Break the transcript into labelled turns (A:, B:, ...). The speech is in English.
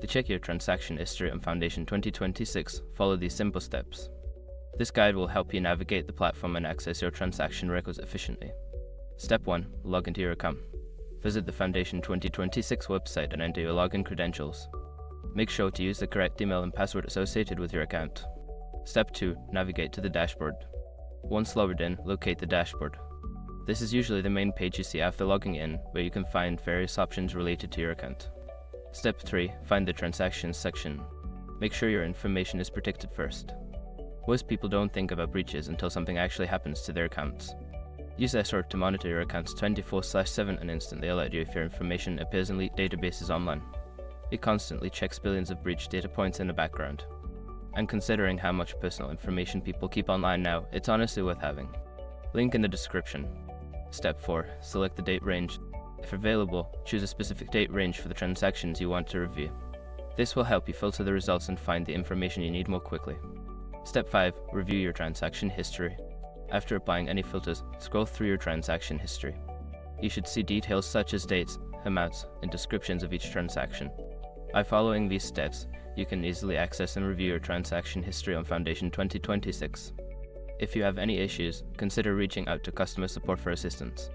A: To check your transaction history on Foundation 2026, follow these simple steps. This guide will help you navigate the platform and access your transaction records efficiently. Step 1. Log into your account. Visit the Foundation 2026 website and enter your login credentials. Make sure to use the correct email and password associated with your account. Step 2. Navigate to the dashboard. Once logged in, locate the dashboard. This is usually the main page you see after logging in, where you can find various options related to your account. Step 3. Find the Transactions section. Make sure your information is protected first. Most people don't think about breaches until something actually happens to their accounts. Use Escort to monitor your accounts 24/7 and instantly alert you if your information appears in leaked databases online. It constantly checks billions of breach data points in the background. And considering how much personal information people keep online now, it's honestly worth having. Link in the description. Step 4. Select the date range. If available, choose a specific date range for the transactions you want to review. This will help you filter the results and find the information you need more quickly. Step 5. Review your transaction history. After applying any filters, scroll through your transaction history. You should see details such as dates, amounts, and descriptions of each transaction. By following these steps, you can easily access and review your transaction history on Foundation 2026. If you have any issues, consider reaching out to customer support for assistance.